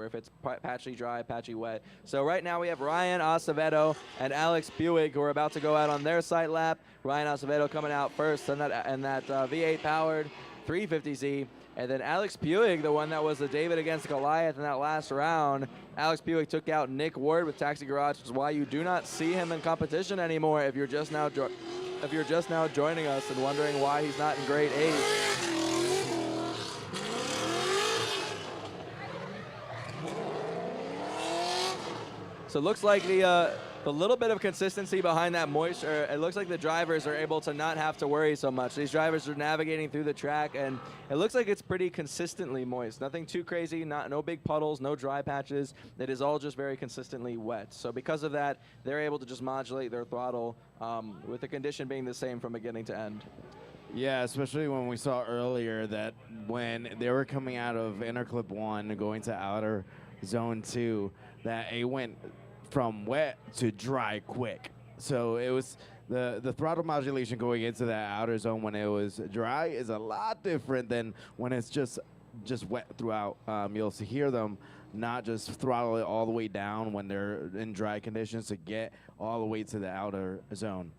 if it's patchy dry, patchy wet. So right now we have Ryan Acevedo and Alex Buick who are about to go out on their sight lap. Ryan Acevedo coming out first in that V8 powered 350Z. And then Alex Buick, the one that was the David against Goliath in that last round. Alex Buick took out Nick Ward with Taxi Garage, which is why you do not see him in competition anymore if you're just now joining us and wondering why he's not in grade 8. So it looks like the little bit of consistency behind that moisture, it looks like the drivers are able to not have to worry so much. These drivers are navigating through the track, and it looks like it's pretty consistently moist. Nothing too crazy, no big puddles, no dry patches. It is all just very consistently wet. So because of that, they're able to just modulate their throttle with the condition being the same from beginning to end. Yeah, especially when we saw earlier that when they were coming out of inner clip 1 and going to outer zone 2, that it went from wet to dry quick. So it was the throttle modulation going into that outer zone when it was dry is a lot different than when it's just wet throughout. You'll hear them not just throttle it all the way down when they're in dry conditions to get all the way to the outer zone.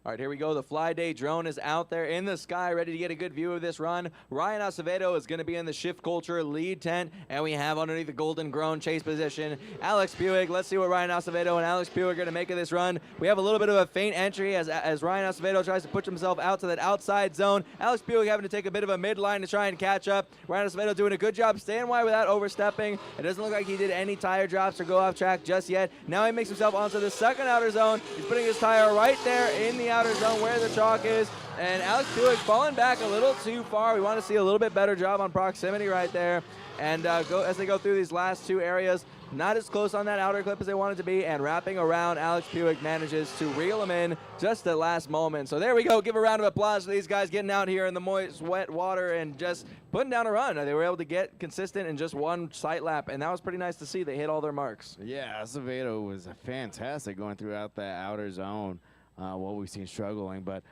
All right, here we go. The Fly Day drone is out there in the sky, ready to get a good view of this run. Ryan Acevedo is going to be in the Shift Culture lead tent, and we have underneath the Golden Grown chase position Alex Buick. Let's see what Ryan Acevedo and Alex Buick are going to make of this run. We have a little bit of a faint entry as Ryan Acevedo tries to push himself out to that outside zone. Alex Buick having to take a bit of a midline to try and catch up. Ryan Acevedo doing a good job staying wide without overstepping. It doesn't look like he did any tire drops or go off track just yet. Now he makes himself onto the second outer zone. He's putting his tire right there in the outer zone where the chalk is, and Alex Buick falling back a little too far. We want to see a little bit better job on proximity right there, and as they go through these last two areas, not as close on that outer clip as they wanted to be, and wrapping around, Alex Buick manages to reel him in just at last moment. So there we go. Give a round of applause to these guys getting out here in the moist, wet water and just putting down a run. They were able to get consistent in just one sight lap, and that was pretty nice to see. They hit all their marks. Yeah, Acevedo was fantastic going throughout that outer zone. What we've seen struggling, but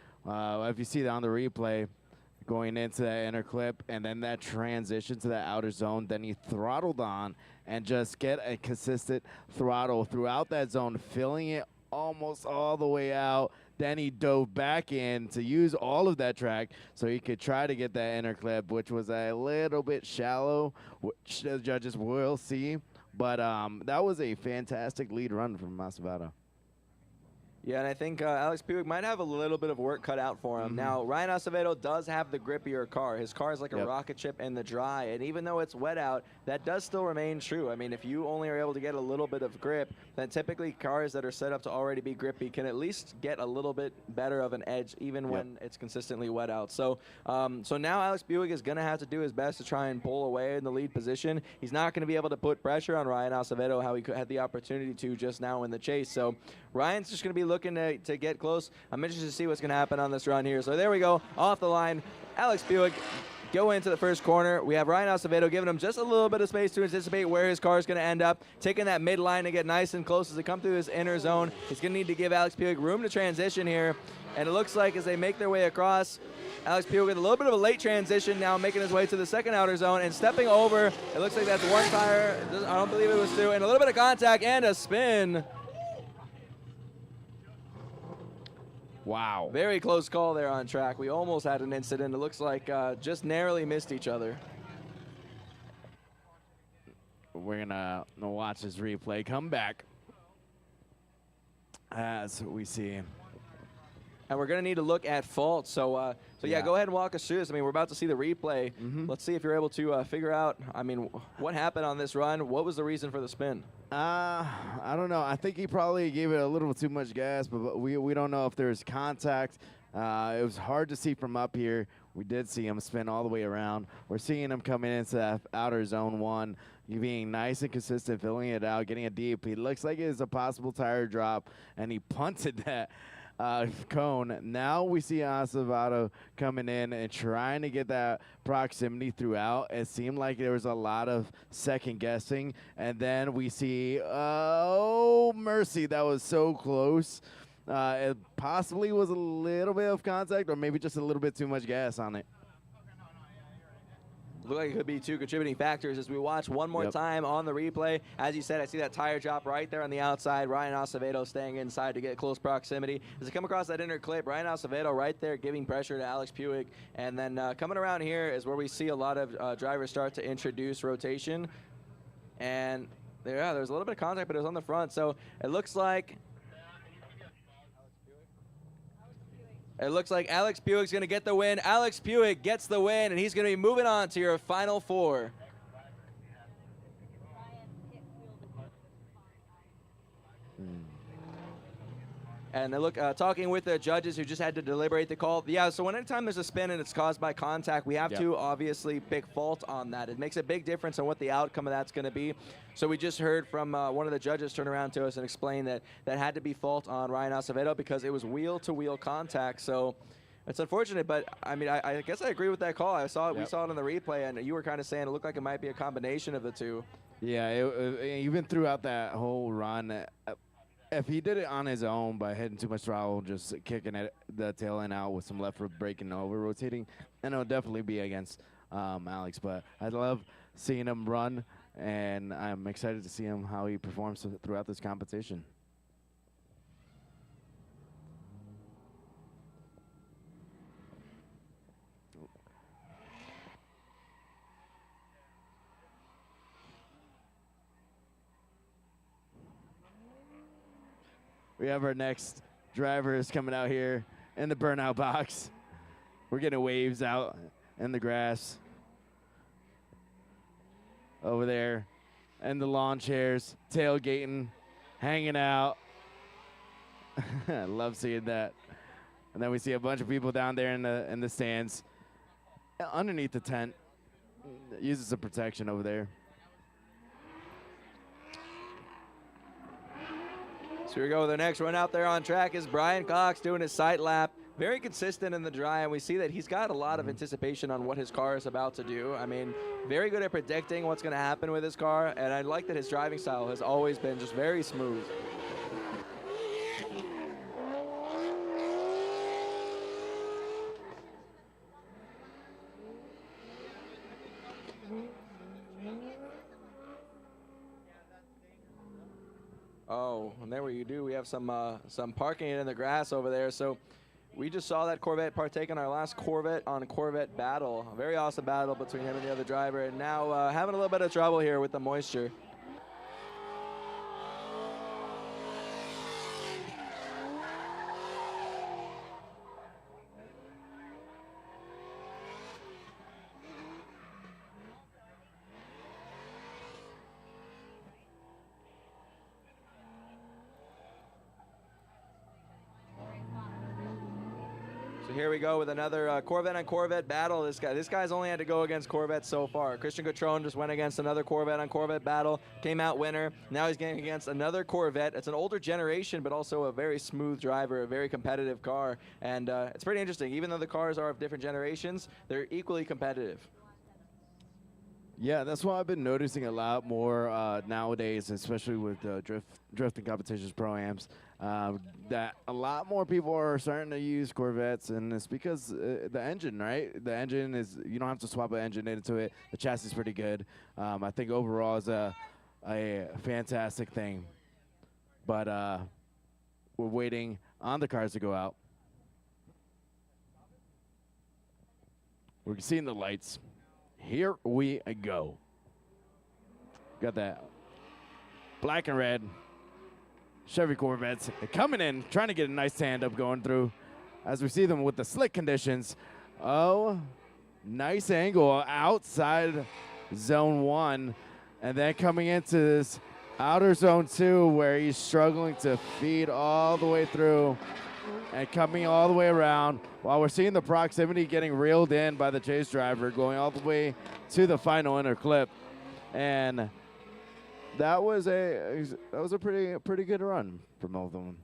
if you see that on the replay, going into that inner clip and then that transition to that outer zone, then he throttled on and just get a consistent throttle throughout that zone, filling it almost all the way out. Then he dove back in to use all of that track so he could try to get that inner clip, which was a little bit shallow, which the judges will see. But that was a fantastic lead run from Acevedo. Yeah, and I think Alex Buick might have a little bit of work cut out for him. Now, Ryan Acevedo does have the grippier car. His car is like a rocket ship in the dry, and even though it's wet out, that does still remain true. I mean, if you only are able to get a little bit of grip, then typically cars that are set up to already be grippy can at least get a little bit better of an edge, even when it's consistently wet out. So, so now Alex Buick is going to have to do his best to try and pull away in the lead position. He's not going to be able to put pressure on Ryan Acevedo how he had the opportunity to just now in the chase. So Ryan's just going to be looking to get close. I'm interested to see what's going to happen on this run here. So there we go, off the line. Alex Buick go into the first corner. We have Ryan Acevedo giving him just a little bit of space to anticipate where his car is going to end up, taking that midline to get nice and close as they come through this inner zone. He's going to need to give Alex Buick room to transition here. And it looks like as they make their way across, Alex Buick with a little bit of a late transition now, making his way to the second outer zone and stepping over. It looks like that's one tire. I don't believe it was two. And a little bit of contact and a spin. Wow. Very close call there on track. We almost had an incident. It looks like just narrowly missed each other. We're going to watch this replay come back as we see. And we're going to need to look at fault. So, yeah, go ahead and walk us through this. I mean, we're about to see the replay. Let's see if you're able to figure out, I mean, what happened on this run? What was the reason for the spin? I don't know. I think he probably gave it a little too much gas, but we don't know if there's contact. It was hard to see from up here. We did see him spin all the way around. We're seeing him coming into that outer zone 1, being nice and consistent, filling it out, getting a deep. It looks like it is a possible tire drop, and he punted that cone. Now we see Acevedo coming in and trying to get that proximity throughout. It seemed like there was a lot of second guessing, and then we see, oh mercy, that was so close. It possibly was a little bit of contact, or maybe just a little bit too much gas on it. Look like it could be two contributing factors as we watch one more time on the replay. As you said, I see that tire drop right there on the outside. Ryan Acevedo staying inside to get close proximity. As I come across that inner clip, Ryan Acevedo right there giving pressure to Alex Puig. And then coming around here is where we see a lot of drivers start to introduce rotation. And there's a little bit of contact, but it was on the front. So it looks like Alex Puig's going to get the win. Alex Puig gets the win, and he's going to be moving on to your final four. And look, talking with the judges who just had to deliberate the call. Yeah, so anytime there's a spin and it's caused by contact, we have to obviously pick fault on that. It makes a big difference on what the outcome of that's going to be. So we just heard from one of the judges turn around to us and explain that that had to be fault on Ryan Acevedo because it was wheel-to-wheel contact. So it's unfortunate, but I mean, I guess I agree with that call. I saw it. We saw it on the replay, and you were kind of saying it looked like it might be a combination of the two. Yeah, even throughout that whole run, if he did it on his own by hitting too much throttle, just kicking the tail end out with some left foot braking over rotating, and it'll definitely be against Alex. But I love seeing him run, and I'm excited to see him how he performs throughout this competition. We have our next drivers coming out here in the burnout box. We're getting waves out in the grass over there, and the lawn chairs, tailgating, hanging out. I love seeing that. And then we see a bunch of people down there in the stands, underneath the tent, uses some protection over there. So here we go. The next one out there on track is Brian Cox doing his sight lap. Very consistent in the dry, and we see that he's got a lot of anticipation on what his car is about to do. I mean, very good at predicting what's going to happen with his car, and I like that his driving style has always been just very smooth. Oh, and there we do. We have some parking in the grass over there. So we just saw that Corvette partake in our last Corvette on Corvette battle. A very awesome battle between him and the other driver. And now having a little bit of trouble here with the moisture. Here we go with another Corvette on Corvette battle. This guy's only had to go against Corvette so far. Christian Katron just went against another Corvette on Corvette battle, came out winner. Now he's getting against another Corvette. It's an older generation, but also a very smooth driver, a very competitive car. And it's pretty interesting. Even though the cars are of different generations, they're equally competitive. Yeah, that's what I've been noticing a lot more nowadays, especially with drifting competitions, ProAMs, that a lot more people are starting to use Corvettes, and it's because the engine, right? The engine is, you don't have to swap an engine into it. The chassis is pretty good. I think overall is a fantastic thing. But we're waiting on the cars to go out. We're seeing the lights. Here we go. Got that black and red Chevy Corvettes coming in, trying to get a nice stand-up going through as we see them with the slick conditions. Oh, nice angle outside zone 1, and then coming into this outer zone 2 where he's struggling to feed all the way through and coming all the way around while we're seeing the proximity getting reeled in by the chase driver going all the way to the final inner clip. And that was a pretty good run from both of them.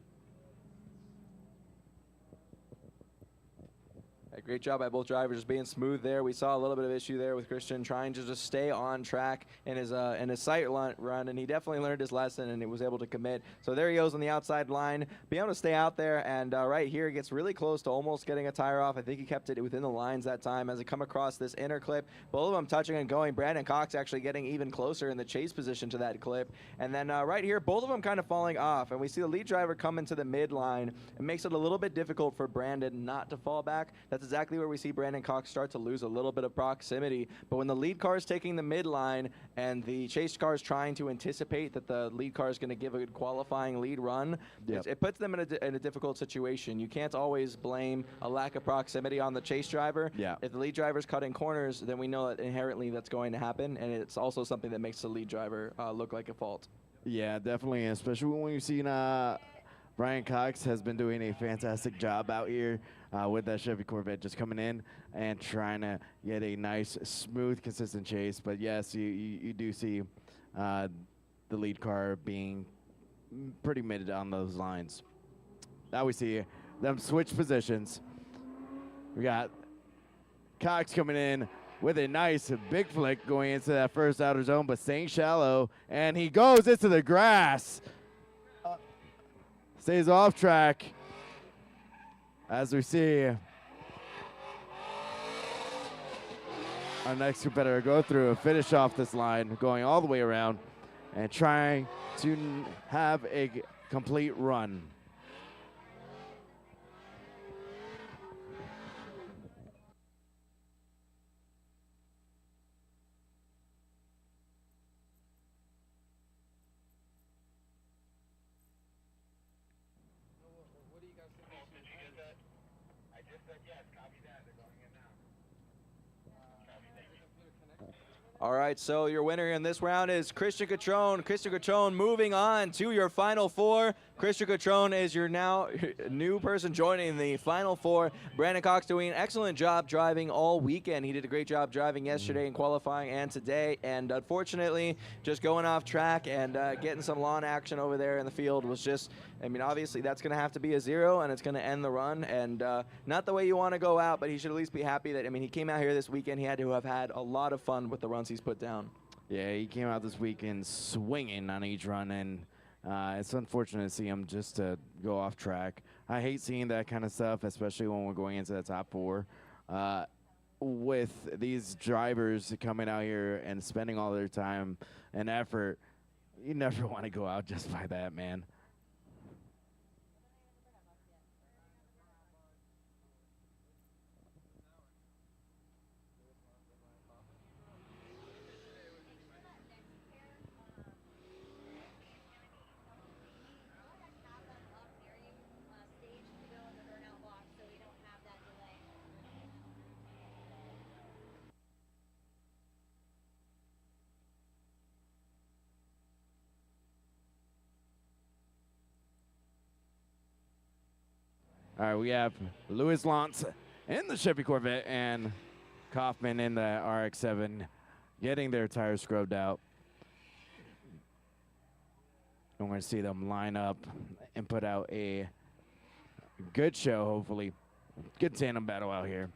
Great job by both drivers just being smooth there. We saw a little bit of issue there with Christian trying to just stay on track in his sight run, and he definitely learned his lesson and he was able to commit. So there he goes on the outside line, being able to stay out there, and right here he gets really close to almost getting a tire off. I think he kept it within the lines that time as he come across this inner clip. Both of them touching and going. Brandon Cox actually getting even closer in the chase position to that clip. And then right here, both of them kind of falling off, and we see the lead driver come into the midline. It makes it a little bit difficult for Brandon not to fall back. That's exactly where we see Brandon Cox start to lose a little bit of proximity. But when the lead car is taking the midline and the chase car is trying to anticipate that the lead car is going to give a qualifying lead run, it puts them in a difficult situation. You can't always blame a lack of proximity on the chase driver. If the lead driver is cutting corners, then we know that inherently that's going to happen, and it's also something that makes the lead driver look like a fault. Yeah, definitely, especially when you've seen Brian Cox has been doing a fantastic job out here with that Chevy Corvette, just coming in and trying to get a nice, smooth, consistent chase. But yes, you do see the lead car being pretty mid on those lines. Now we see them switch positions. We got Cox coming in with a nice big flick going into that first outer zone, but staying shallow, and he goes into the grass. Stays off track, as we see our next competitor go through and finish off this line, going all the way around and trying to have a complete run. All right, so your winner in this round is Christian Katron. Christian Katron moving on to your Final Four. Christian Katron is your now new person joining the Final Four. Brandon Cox doing an excellent job driving all weekend. He did a great job driving yesterday in qualifying and today. And unfortunately, just going off track and getting some lawn action over there in the field was just, I mean, obviously that's going to have to be a 0, and it's going to end the run. And not the way you want to go out, but he should at least be happy that, I mean, he came out here this weekend. He had to have had a lot of fun with the runs he's put down. Yeah, he came out this weekend swinging on each run, and it's unfortunate to see him just go off track. I hate seeing that kind of stuff, especially when we're going into the top 4. With these drivers coming out here and spending all their time and effort, you never want to go out just by that, man. All right, we have Lunds in the Chevy Corvette and Kaufman in the RX-7 getting their tires scrubbed out. And we're going to see them line up and put out a good show, hopefully. Good tandem battle out here.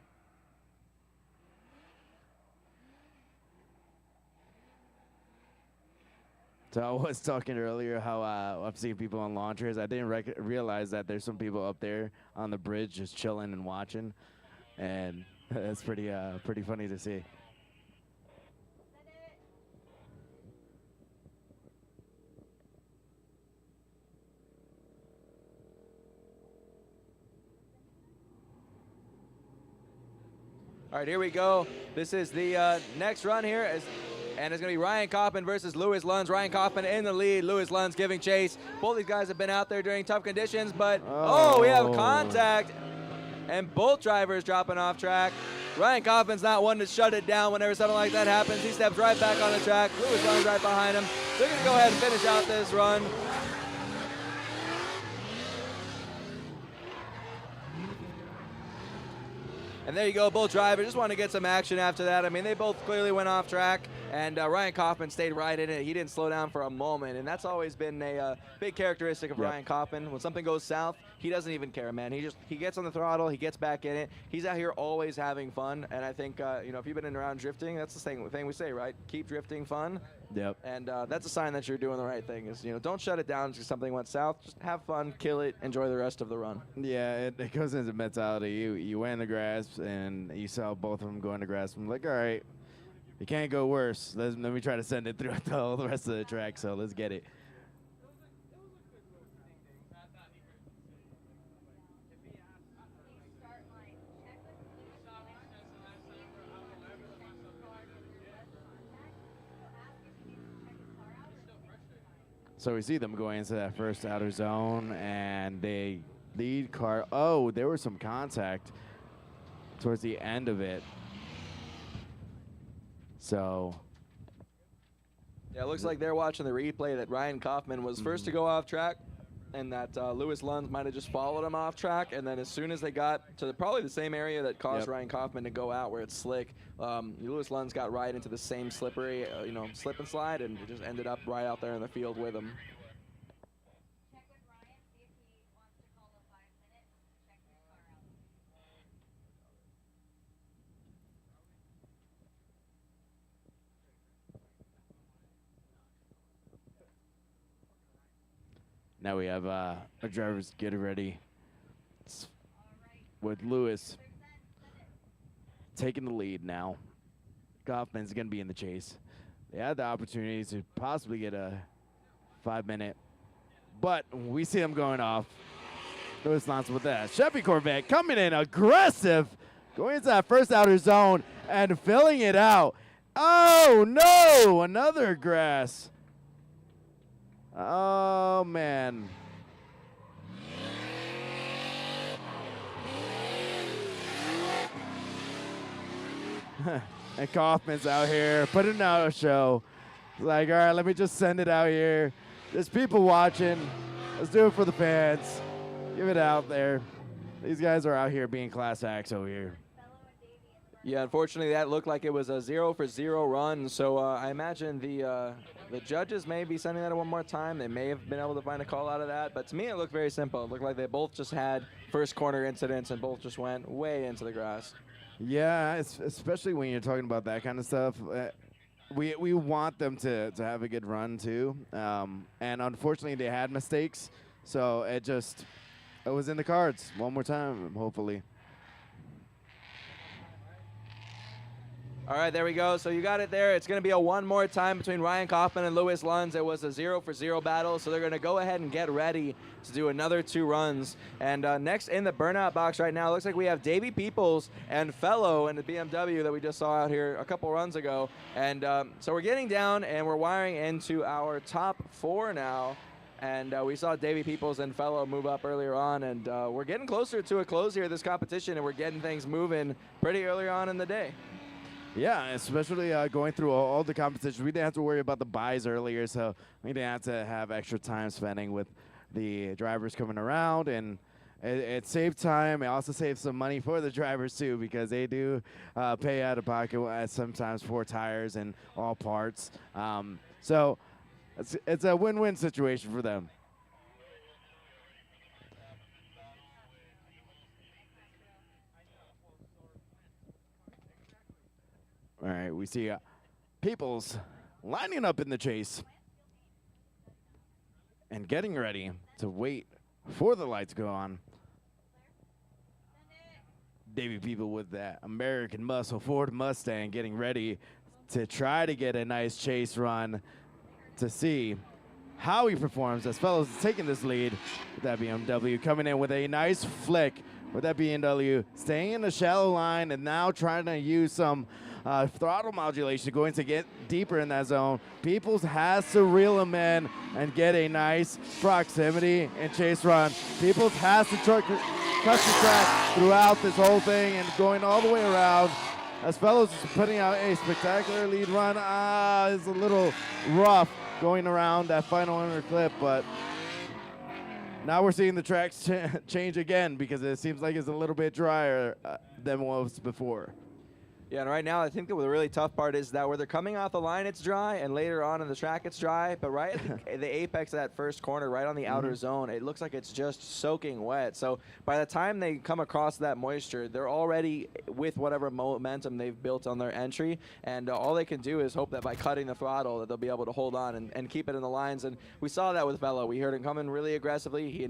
So I was talking earlier how I've seen people on lawn chairs. I didn't realize that there's some people up there on the bridge just chilling and watching, and that's pretty funny to see. All right, here we go. This is the next run here, and it's going to be Ryan Kaufman versus Lunds. Ryan Kaufman in the lead, Lunds giving chase. Both these guys have been out there during tough conditions, but we have contact, and both drivers dropping off track. Ryan Kaufman's not one to shut it down whenever something like that happens. He steps right back on the track. Lunds right behind him. They're going to go ahead and finish out this run. And there you go, both drivers just want to get some action after that. I mean, they both clearly went off track, and Ryan Kaufman stayed right in it. He didn't slow down for a moment, and that's always been a big characteristic of Ryan Kaufman. When something goes south, he doesn't even care, man. He gets on the throttle, he gets back in it. He's out here always having fun, and I think you know, if you've been around drifting, that's the thing we say, right? Keep drifting fun. Yep. And that's a sign that you're doing the right thing. Is, you know, don't shut it down because something went south. Just have fun, kill it, enjoy the rest of the run. Yeah, it goes into mentality. You went in the grass, and you saw both of them go in the grass. I'm like, all right, you can't go worse. Let me try to send it through the rest of the track. So let's get it. So we see them going into that first outer zone, and they lead car. Oh, there was some contact towards the end of it. So. Yeah, it looks like they're watching the replay that Ryan Kaufman was first to go off track, and that Lewis Lunds might have just followed him off track. And then as soon as they got to probably the same area that caused Ryan Kaufman to go out where it's slick, Lewis Lunds got right into the same slippery, you know, slip and slide, and just ended up right out there in the field with him. Now we have our drivers getting ready with Lewis taking the lead now. Kaufman's going to be in the chase. They had the opportunity to possibly get a 5-minute, but we see them going off. Lewis Lunds with that Chevy Corvette coming in aggressive, going into that first outer zone and filling it out. Oh, no, another grass. Oh, man. And Kaufman's out here putting out a show. Like, all right, let me just send it out here. There's people watching. Let's do it for the fans. Give it out there. These guys are out here being class acts over here. Yeah, unfortunately, that looked like it was a 0-for-0 run. So I imagine the judges may be sending that one more time. They may have been able to find a call out of that. But to me, it looked very simple. It looked like they both just had first corner incidents and both just went way into the grass. Yeah, especially when you're talking about that kind of stuff. We want them to have a good run, too. And unfortunately, they had mistakes. So it was in the cards one more time, hopefully. All right, there we go. So you got it there. It's going to be a one more time between Ryan Kaufman and Lewis Lunds. It was a 0-for-0 battle, so they're going to go ahead and get ready to do another 2 runs. And next in the burnout box right now, looks like we have Davey Peoples and Fellow in the BMW that we just saw out here a couple runs ago. And so we're getting down, and we're wiring into our top 4 now. And we saw Davey Peoples and Fellow move up earlier on, and we're getting closer to a close here of this competition, and we're getting things moving pretty early on in the day. Yeah, especially going through all the competitions. We didn't have to worry about the buys earlier, so we didn't have to have extra time spending with the drivers coming around, and it saved time. It also saved some money for the drivers, too, because they do pay out of pocket sometimes for tires and all parts. So it's a win-win situation for them. All right, we see Peoples lining up in the chase and getting ready to wait for the lights to go on. Davey People with that American muscle Ford Mustang getting ready to try to get a nice chase run to see how he performs as Fellows taking this lead with that BMW, coming in with a nice flick with that BMW, staying in the shallow line and now trying to use some throttle modulation, going to get deeper in that zone. Peoples has to reel him in and get a nice proximity and chase run. Peoples has to cut the track throughout this whole thing and going all the way around. As Fellows is putting out a spectacular lead run. It's a little rough going around that final inner clip, but Now we're seeing the tracks change again because it seems like it's a little bit drier than what was before. Yeah, and right now I think that the really tough part is that where they're coming off the line, it's dry, and later on in the track, it's dry. But right at the apex of that first corner, right on the outer zone, it looks like it's just soaking wet. So by the time they come across that moisture, they're already with whatever momentum they've built on their entry, and all they can do is hope that by cutting the throttle that they'll be able to hold on and keep it in the lines. And we saw that with Velo. We heard him coming really aggressively. He